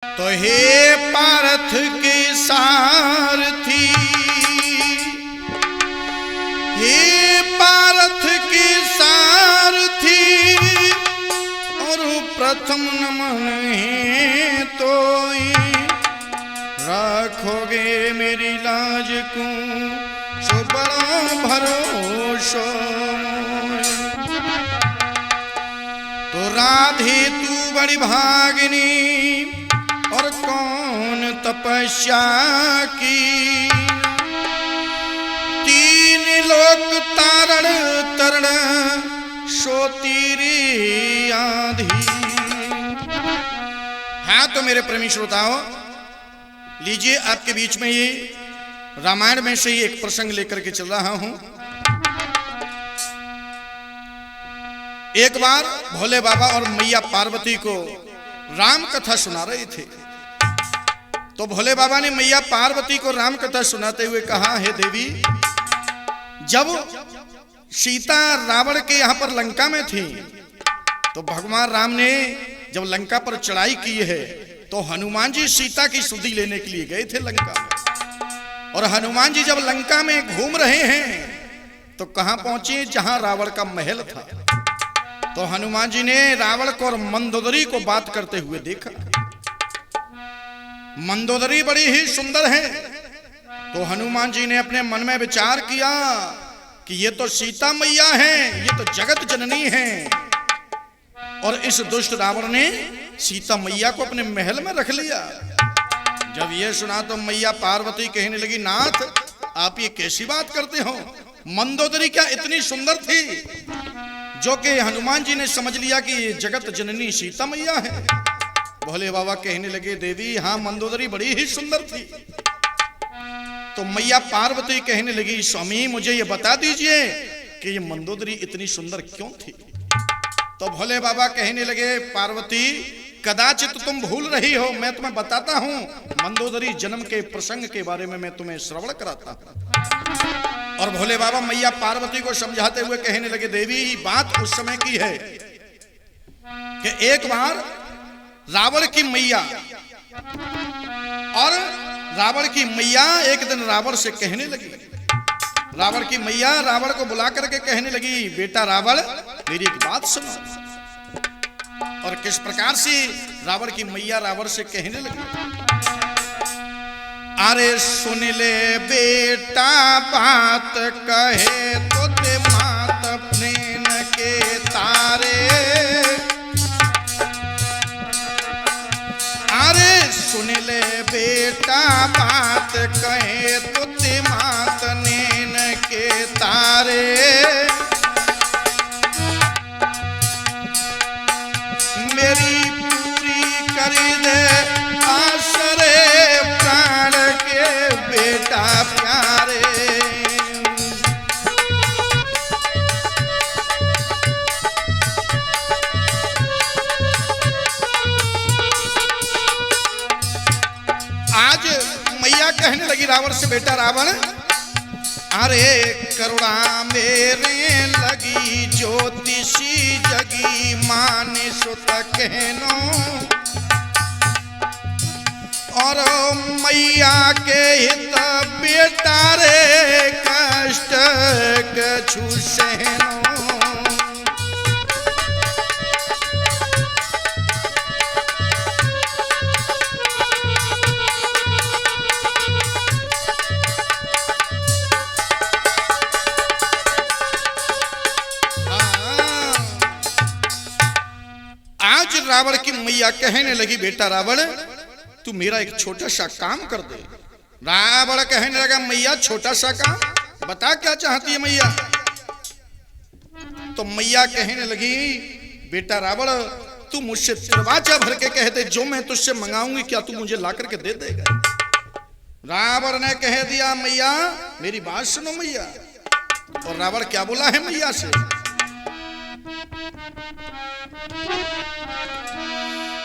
तो हे पार्थ के सारथी, हे पार्थ के सारथी, और प्रथम नमन है तो रखोगे मेरी लाज को सो बड़ा भरोसा। तो राधे तू बड़ी भागिनी और कौन तपस्या की, तीन लोक तारण तरण सो तेरी आधी। हाँ तो मेरे प्रेमी श्रोताओं, लीजिए आपके बीच में ये रामायण में से ही एक प्रसंग लेकर के चल रहा हूं। एक बार भोले बाबा और मैया पार्वती को राम कथा सुना रहे थे। तो भोले बाबा ने मैया पार्वती को राम कथा सुनाते हुए कहा, हे देवी, जब सीता रावण के यहां पर लंका में थी तो भगवान राम ने जब लंका पर चढ़ाई की है तो हनुमान जी सीता की सुधि लेने के लिए गए थे लंका में। और हनुमान जी जब लंका में घूम रहे हैं तो कहां पहुंचे, जहां रावण का महल था। तो हनुमान जी ने रावण को और मंदोदरी को बात करते हुए देखा। मंदोदरी बड़ी ही सुंदर है। तो हनुमान जी ने अपने मन में विचार किया कि ये तो सीता मैया है, ये तो जगत जननी है। और इस दुष्ट रावण ने सीता मैया को अपने महल में रख लिया। जब ये सुना तो मैया पार्वती कहने लगी, नाथ आप ये कैसी बात करते हो, मंदोदरी क्या इतनी सुंदर थी? जो कि हनुमान जी ने समझ लिया कि ये जगत जननी सीता मैया है। भोले बाबा कहने लगे, देवी हाँ मंदोदरी बड़ी ही सुंदर थी। तो मैया पार्वती कहने लगी, स्वामी मुझे ये बता दीजिए कि ये मंदोदरी इतनी सुंदर क्यों थी? तो भोले बाबा कहने लगे, पार्वती कदाचित तुम भूल रही हो, मैं तुम्हें बताता हूं मंदोदरी जन्म के प्रसंग के बारे में मैं तुम्हें श्रवण कराता हूं। और भोले बाबा मैया पार्वती को समझाते हुए कहने लगे, देवी बात उस समय की है कि एक बार रावण की मैया एक दिन रावण से कहने लगी, रावण की मैया रावण को बुला करके कहने लगी, बेटा रावण मेरी एक बात सुनो। और किस प्रकार से रावण की मैया रावण से कहने लगी, अरे सुन ले बेटा बात कहे तो ते मात प्रेम के तारे, अरे सुन ले बेटा बात कहे तो ते मात नैन के तारे। मेरी पूरी करी दे आसरे प्राण के बेटा प्यारे। आज मैया कहने लगी रावण से, बेटा रावण अरे करुणा मेरे लगी ज्योतिषी जगी माने सुत कहनो, और मैया के हित बेटा रे कष्ट कछु सहनो। रावण की मैया कहने लगी, बेटा रावण तू मेरा एक छोटा सा काम कर दे। रावण कहने लगा, मैया छोटा सा काम, बता क्या चाहती है मैया? तो मैया कहने लगी, बेटा रावण तू मुझसे दरवाजा भर के कह दे, जो मैं तुझसे मंगाऊंगी क्या तू मुझे ला करके दे देगा? रावण ने कह दिया, मैया मेरी बात सुनो मैया। और रावण क्या बोला है मैया से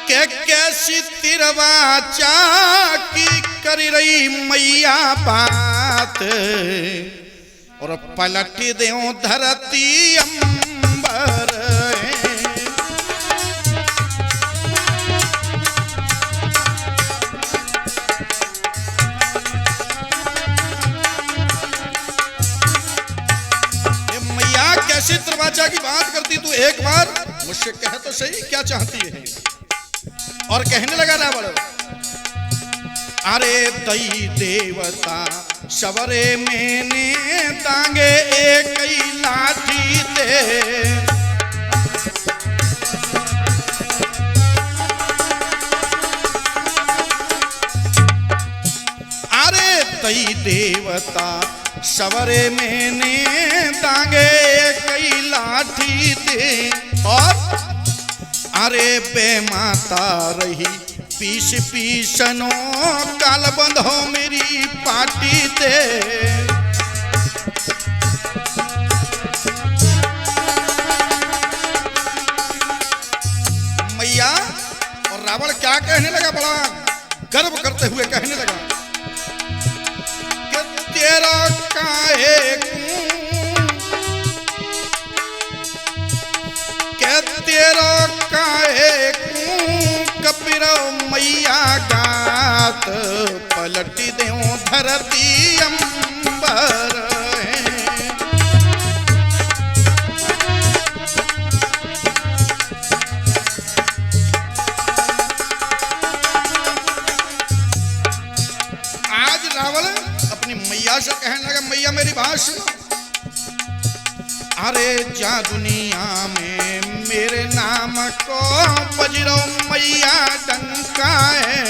के कैसी तिरवाचा की कर रही मैया बात, और पलट देओ धरती अंबर। बात करती तू एक बार मुझसे कह तो सही क्या चाहती है। और कहने लगा रावण, अरे दई देवता सवरे मैंने तांगे एक ही लाठी दे। अरे दई देवता सवरे मैंने तांगे एक ही लाठी दे। और अरे बेमाता रही पीस पीसनो काल बंधो मेरी पाटी दे। मैया और रावण क्या कहने लगा, बड़ा गर्व करते हुए कहने लगा कि तेरा काहे तेरा काहे कपिरो मैया गात पलटी देऊं धरती अंबर। आज रावण अपनी मैया से कहने लगा, मैया मेरी बात सुनो। अरे जा दुनिया में मेरे नाम को बजरो मैया डंका है।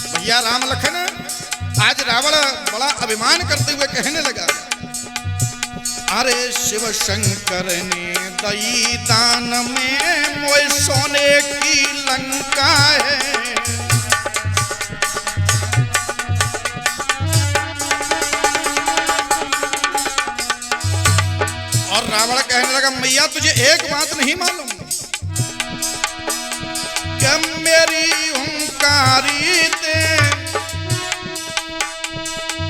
भैया राम लखन, आज रावण बड़ा अभिमान करते हुए कहने लगा, अरे शिव शंकर ने दई दान में मोए सोने की लंका है। रावण कहने लगा, मैया तुझे एक बात नहीं मालूम कि मेरी हुंकारी ते,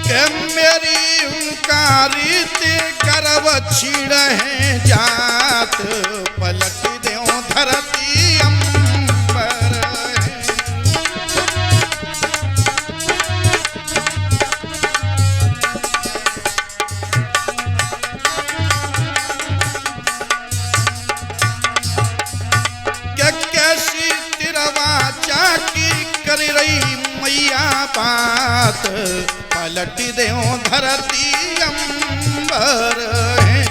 कि मेरी हुंकारी ते गर्व छीड़ है जात पलट देऊं धरती अंबर। कर रही मैया बात पलट देऊं धरती अंबर है।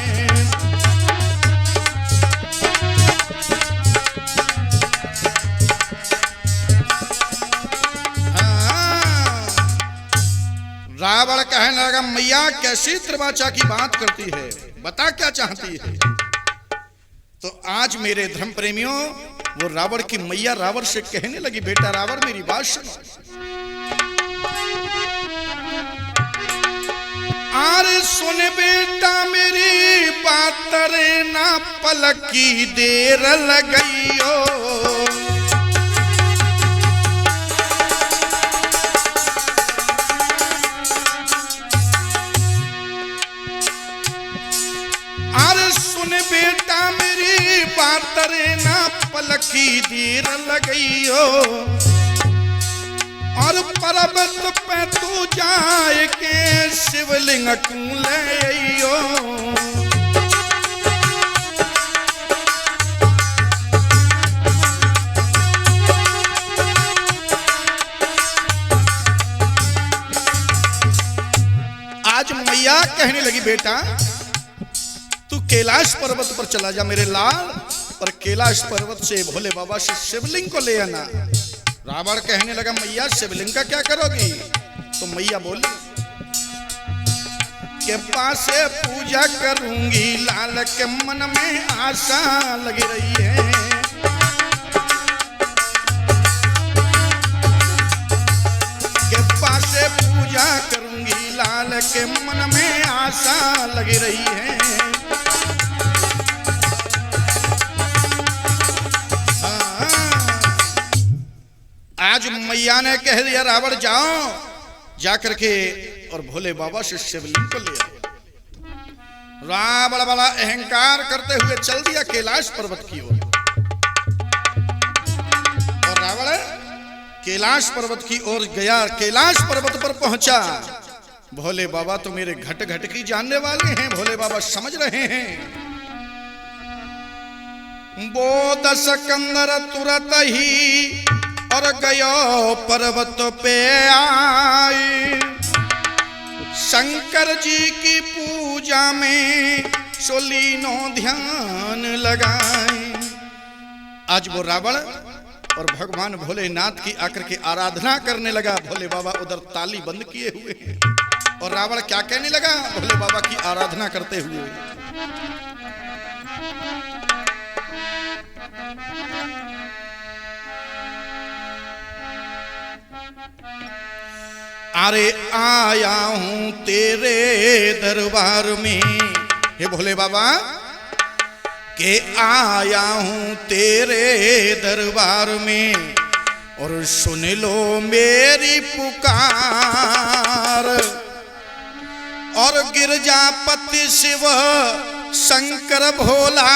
रावण कहने लगा, मैया कैसी त्रिवाचा की बात करती है, बता क्या चाहती है। तो आज मेरे धर्म प्रेमियों वो रावण की मैया रावण से कहने लगी, बेटा रावण मेरी बात सुनो। अरे सुन बेटा मेरी बात रे ना पलक की देर लगइयो। अरे सुन बेटा मेरी बात रे ना पलक की देर लगइयो। और पर्वत पे तू जाए के शिवलिंग तू ले आइयो। आज मैया कहने लगी, बेटा तू कैलाश पर्वत पर चला जा मेरे लाल, और कैलाश पर्वत से भोले बाबा से शिवलिंग को ले आना। रावण कहने लगा, मैया शिवलिंग का क्या करोगी। तो मैया बोली के पासे पूजा करूंगी, लाल के मन में आशा लगी रही है। के पासे पूजा करूंगी, लाल के मन में आशा लगी रही है। आज मैया ने कह दिया, रावण जाओ जाकर के और भोले बाबा से शिवलिंग को ले आओ। रावण बड़ा अहंकार करते हुए चल दिया कैलाश पर्वत की ओर। और रावण कैलाश पर्वत की ओर गया। कैलाश पर्वत पर पहुंचा। भोले बाबा तो मेरे घट घट की जानने वाले हैं, भोले बाबा समझ रहे हैं। वो दस कंदर तुरंत ही और गयो पर्वत पे आए। शंकर जी की पूजा में सोलीनो ध्यान लगाए। आज वो रावण और भगवान भोलेनाथ की आकर के आराधना करने लगा। भोले बाबा उधर ताली बंद किए हुए हैं और रावण क्या कहने लगा भोले बाबा की आराधना करते हुए। अरे आया हूं तेरे दरबार में, हे भोले बाबा के आया हूं तेरे दरबार में और सुन लो मेरी पुकार। और गिरजापति शिव शंकर भोला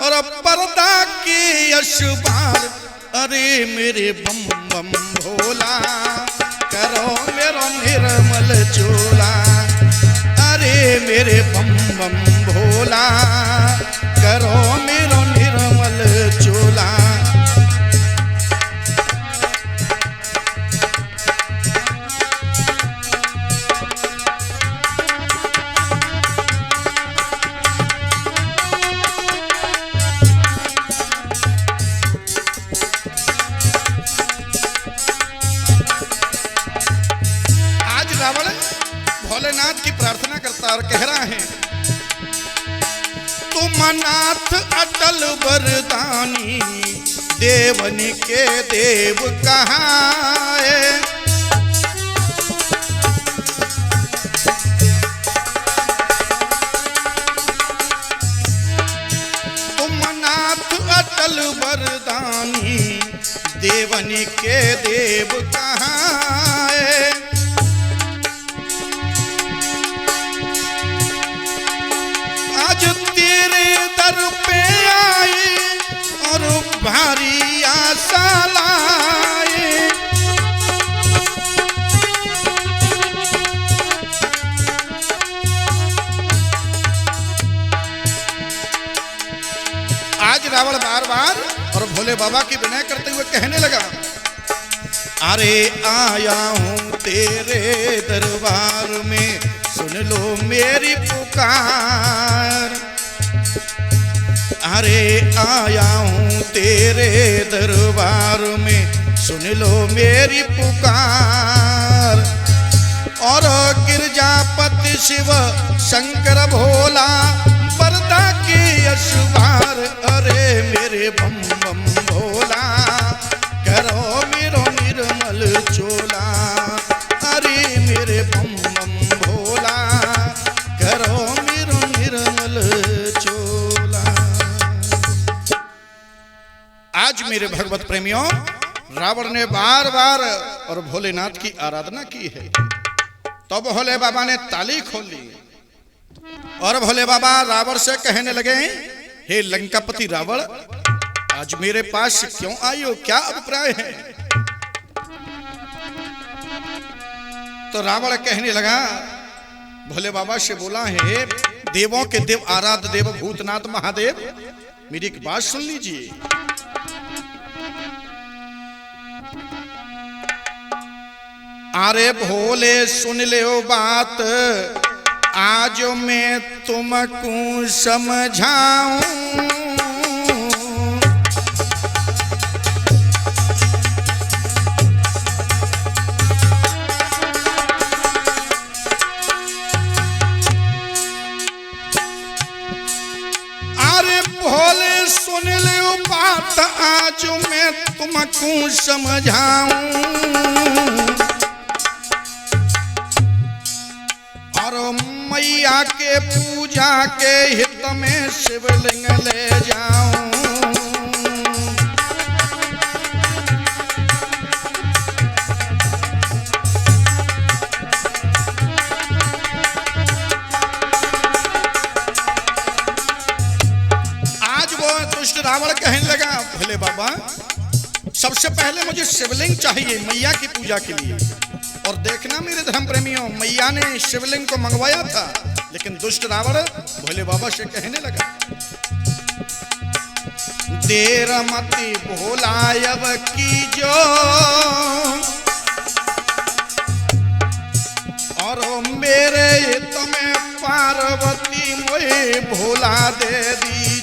और पर्दा के यशपाल। अरे मेरे बम बम भोला करो मेरो निर्मल चोला। अरे मेरे बम बम भोला करो मेरो निर्मल चोला। भोलेनाथ की प्रार्थना करता और कह रहा है, तुम नाथ अटल वरदानी देवन के देव कहाए। तुम नाथ अटल वरदानी देवन के देव कहाए। तेरे दर पे आए और भारी आशा लाए। आज रावण बार बार और भोले बाबा की विनय करते हुए कहने लगा, अरे आया हूं तेरे दरबार में सुन लो मेरी पुकार। अरे आया हूं तेरे दरबार में सुन लो मेरी पुकार। और गिरजापति शिव शंकर भोला पर्दा के यशवार। अरे मेरे बम बम भोला करो मेरो निर्मल चोला। अरे मेरे बम बम भोला करो मेरो निर्मल चोला। आज मेरे भगवत प्रेमियों, रावण ने बार बार और भोलेनाथ की आराधना की है। तो भोले बाबा ने ताली खोल ली और भोले बाबा रावण से कहने लगे, हे लंकापति रावण, आज मेरे पास क्यों आई हो, क्या अभिप्राय है? तो रावण कहने लगा, भोले बाबा से बोला है, देवों के देव आराध्य देव भूतनाथ महादेव, मेरी एक बात सुन लीजिए। अरे भोले सुन ले बात, आज मैं तुमको समझाऊं। अरे भोले सुन ले बात, आज मैं तुमको समझाऊं। मैया के पूजा के हित में शिवलिंग ले जाऊं। आज वो दुष्ट रावण कहने लगा, भोले बाबा सबसे पहले मुझे शिवलिंग चाहिए मैया की पूजा के लिए। और देखना मेरे धर्म प्रेमियों, मैया ने शिवलिंग को मंगवाया था, लेकिन दुष्ट रावण भोले बाबा से कहने लगा, देर मति भोलायब की जो, और मेरे तुम्हें पार्वती मोहे भोला दे दी